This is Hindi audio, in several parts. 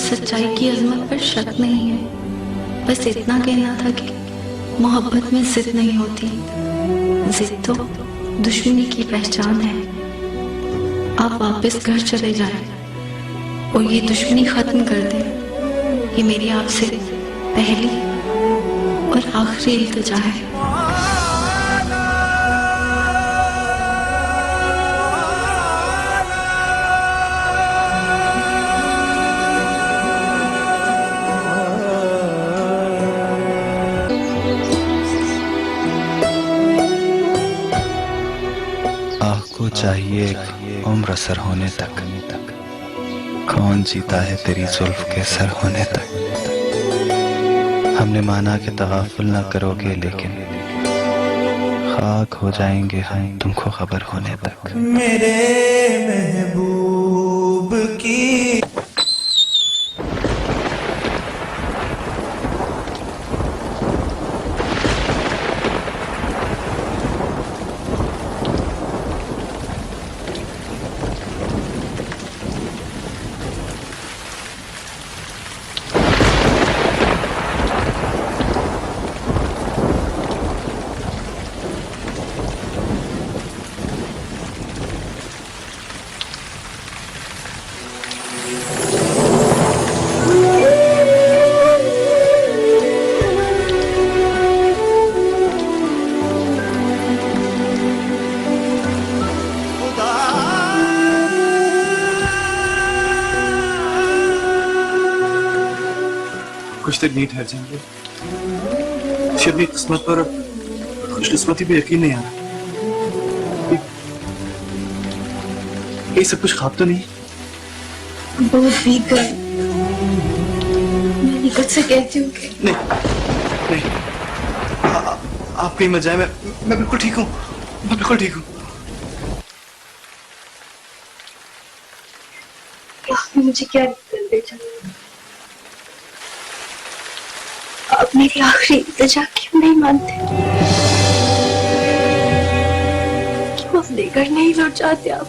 सच्चाई की अजमत पर शक नहीं है। बस इतना कहना था कि मोहब्बत में जिद नहीं होती, जिद तो दुश्मनी की पहचान है। आप वापस घर चले जाएं और ये दुश्मनी खत्म कर दें। ये मेरी आपसे पहली और आखिरी इल्तिजा है। आँख को चाहिए एक उम्र सर होने तक, कौन जीता है तेरी जुल्फ के सर होने तक। हमने माना कि तगाफुल ना करोगे, लेकिन खाक हो जाएंगे हम तुमको खबर होने तक। मेरे महबूब की कुछ देर नहीं ठहर जाएंगे। मुझे अपनी किस्मत पर खुशकिस्मती पे यकीन नहीं आ रहा। ये सब कुछ ख्वाब तो नहीं? बहुत भीग गए। मैं निकट से कहती हूँ कि नहीं नहीं, आप कहीं मत जाए। मैं बिल्कुल ठीक हूँ, मैं बिल्कुल ठीक हूँ। आपने मुझे क्या कर भेजा? आप मेरी आखिरी इल्तिजा क्यों नहीं मानते? क्यों लेकर नहीं लौट जाते आप?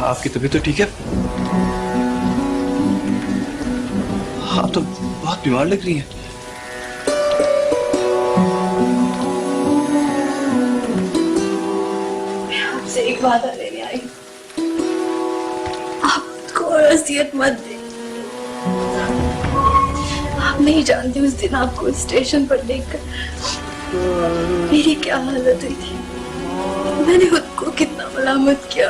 आपकी तबीयत तो ठीक है? आप तो बहुत बीमार लग रही हैं। मैं आपसे एक वादा लेने आई हूँ। नसीहत मत दे। आप नहीं जानते उस दिन आपको स्टेशन पर देखकर मेरी क्या हालत हुई थी। मैंने खुद को कितना मलामत किया।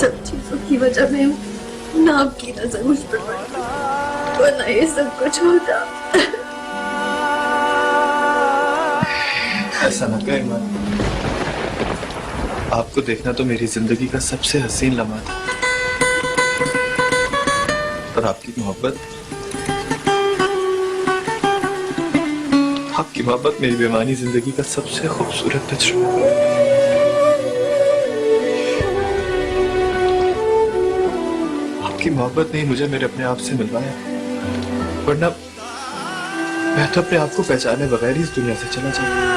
सब चीजों की वजह मैं हूँ, ना आपकी नजर मुझ पर पड़ती, वरना ये सब कुछ होता। ऐसा ना कहे ईमान। आपको देखना तो मेरी जिंदगी का सबसे हसीन लम्हा था, और आपकी मोहब्बत मेरी बेमानी जिंदगी का सबसे खूबसूरत तजुर्बा। आपकी मोहब्बत ने मुझे मेरे अपने आप से मिलवाया, वरना मैं तो अपने आप को पहचाने बगैर ही इस दुनिया से चला जाऊंगा।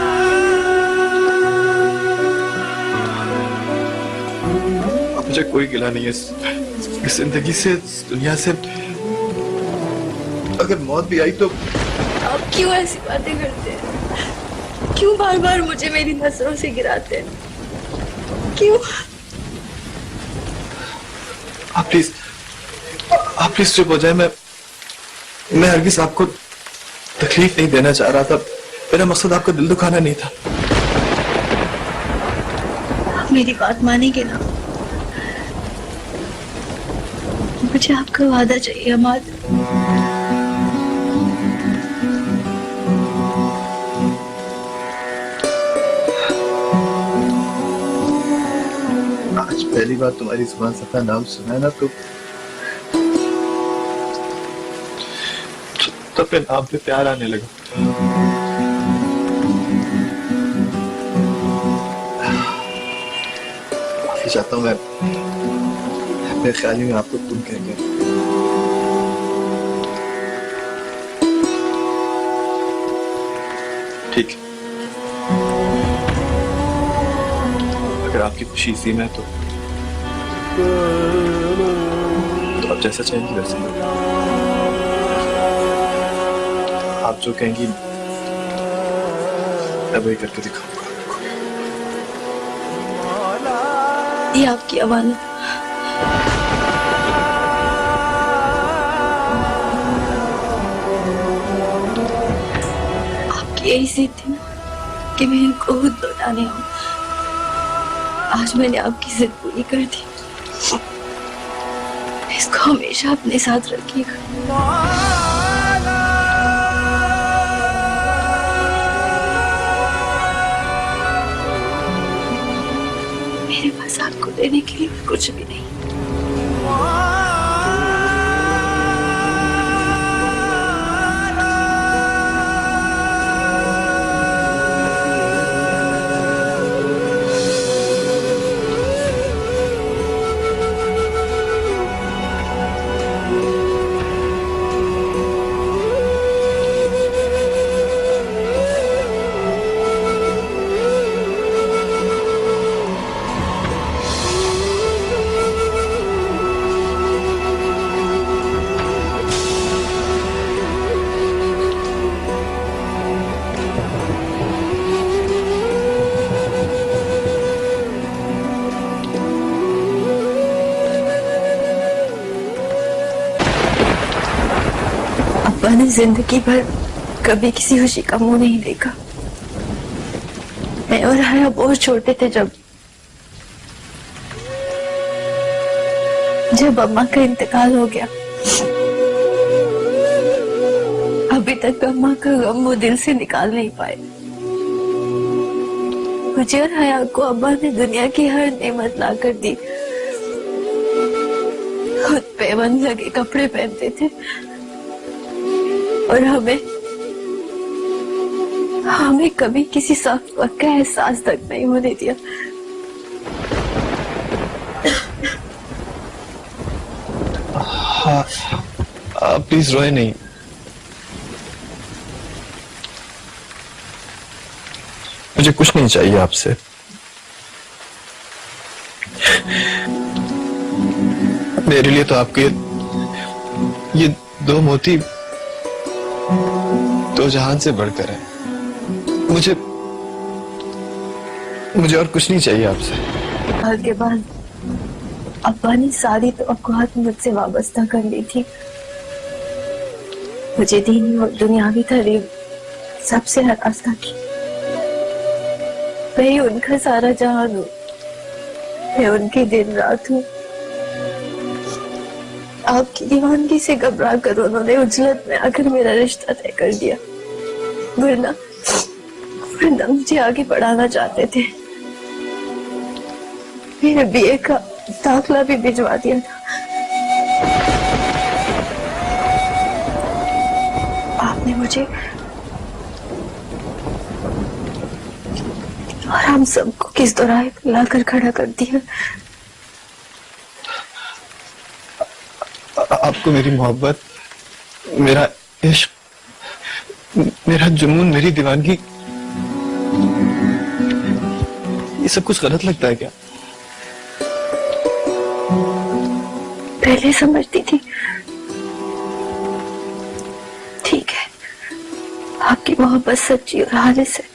मुझे कोई गिला नहीं है इस जिंदगी से, इस दुनिया से। अगर मौत भी आई तो। आप क्यों ऐसी बातें करते हैं? क्यों बार बार मुझे मेरी नजरों से गिराते हैं? क्यों? आप प्लीज चुप हो जाए। मैं हरगिज़ आपको तकलीफ नहीं देना चाह रहा था। मेरा मकसद आपका दिल दुखाना नहीं था। आप मेरी बात मानेंगे ना? मुझे आपका वादा चाहिए अमाद। आज पहली बार तुम्हारी जुबान से अपना नाम सुना है ना, तो अपने नाम पे प्यार आने लगा। माफी चाहता हूँ मैं अपने ख्याली में आपको तुम कह गया। ठीक है। अगर आपकी खुशी इसी में है तो आप जैसा चाहेंगी वैसे ही। आप जो कहेंगी मैं वही करके दिखाऊंगा। ये आपकी अमानत। आपकी यही जिद थी ना कि मैं इनको खुद लौटाने आऊं। आज मैंने आपकी जिद पूरी कर दी। इसको हमेशा अपने साथ रखिएगा। मेरे पास आपको देने के लिए कुछ भी नहीं। मैंने जिंदगी भर कभी किसी खुशी का मुंह नहीं देखा। मैं और हया बहुत छोटे थे जब अम्मा का इंतकाल हो गया। अभी तक अम्मा का गम वो दिल से निकाल नहीं पाए। मुझे और हया को अम्मा ने दुनिया की हर नेमत ला कर दी। खुद पैबंद लगे कपड़े पहनते थे और हमें कभी किसी सख्त वक्त का एहसास तक नहीं होने दिया। हाँ, आप प्लीज रोए नहीं। मुझे कुछ नहीं चाहिए आपसे। मेरे लिए तो आपके ये दो मोती दो जहान से बढ़कर है। मुझे और कुछ नहीं चाहिए आपसे। के बाद अब्बा ने सारी तवक्कुआत मुझसे वाबस्ता कर ली थी। मुझे दीनी और दुनियावी तालीम सबसे रास्ता की। मैं उनका सारा जहान हूँ। मैं उनकी दिन रात हूँ। आपकी दीवानगी से घबरा कर उन्होंने उजलत में आकर मेरा रिश्ता तय कर दिया। वरना मुझे आगे बढ़ाना चाहते थे। मेरे बीए का दाखला भी भिजवा दिया था। आपने मुझे और हम सबको किस दोराहे पर लाकर खड़ा कर दिया। आपको मेरी मोहब्बत, मेरा इश्क, मेरा जुनून, मेरी दीवानगी, ये सब कुछ गलत लगता है क्या? पहले समझती थी। ठीक है, आपकी मोहब्बत सच्ची और खालिस है।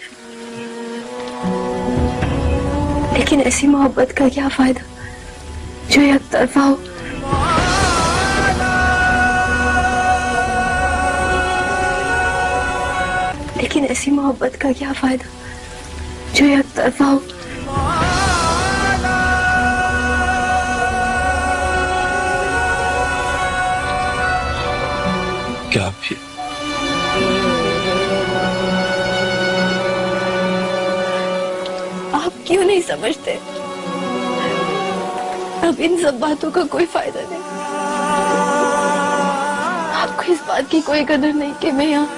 लेकिन ऐसी मोहब्बत का क्या फायदा जो एक तरफा हो। लेकिन ऐसी मोहब्बत का क्या फायदा जो एक तरफा हो। क्या भी आप क्यों नहीं समझते? अब इन सब बातों का कोई फायदा नहीं। आपको इस बात की कोई कदर नहीं कि मैं यहाँ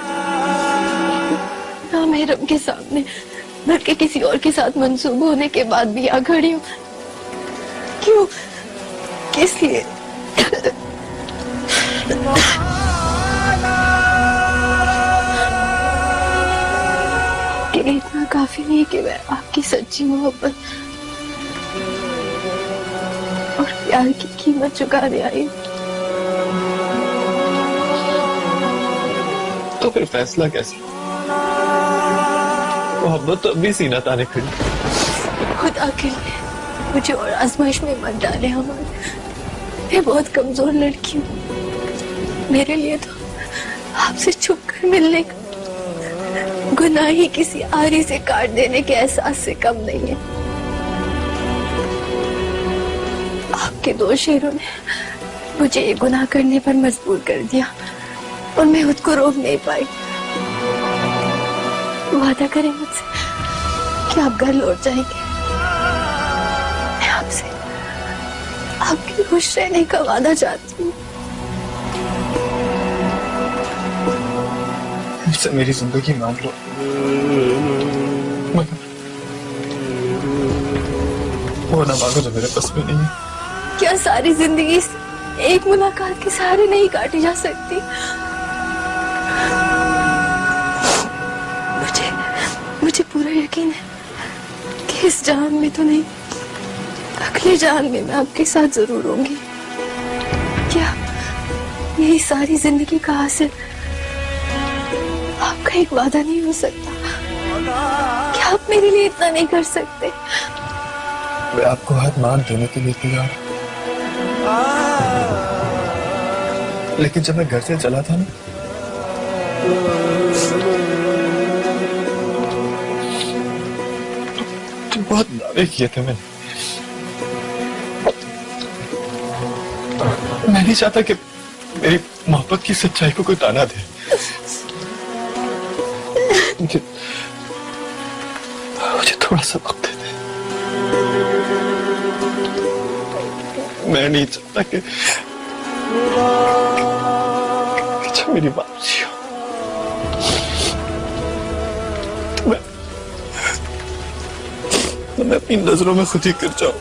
ना मेहरम के सामने बल्कि किसी और के साथ मंसूब होने के बाद भी यहाँ खड़ी हूँ। क्यों? किस लिए? कि इतना काफी नहीं कि मैं आपकी सच्ची मोहब्बत प्यार की कीमत चुकाने आई। तो फिर फैसला कैसे? मोहब्बत तो अभी सीना ताने खड़ी। खुदा के लिए मुझे और आजमाइश में मत डाले हमारे। मैं बहुत कमजोर लड़की हूँ। मेरे लिए तो आपसे छुप कर मिलने का गुनाह ही किसी आरी से काट देने के एहसास से कम नहीं है। आपके दो शेरों ने मुझे ये गुनाह करने पर मजबूर कर दिया और मैं खुद को रोक नहीं पाई। वादा करें मुझसे कि आप घर लौट जाएंगे। मैं आपसे आपके खुश रहने का वादा चाहती हूँ। मुझसे मेरी जिंदगी मांग लो, मगर वो ना मांगो जो मेरे पास में नहीं है। क्या सारी जिंदगी एक मुलाकात के सहारे नहीं काटी जा सकती? मुझे पूरा यकीन है कि इस जान में तो नहीं, अगले जान में मैं आपके साथ जरूर होंगी। क्या यही सारी जिंदगी का हासिल आपका एक वादा नहीं हो सकता? क्या आप मेरे लिए इतना नहीं कर सकते? मैं आपको हाथ मान देने के लिए तैयार, लेकिन जब मैं घर से चला था ना, तो बहुत दावे किए थे मैंने। मैं नहीं चाहता कि मेरी मोहब्बत की सच्चाई को कोई ताना दे। मुझे थोड़ा सा वक्त दे दे। मैं नहीं चाहता कि जब मेरी वापसी हो तो मैं अपनी नजरों में खुद ही गिर जाऊं।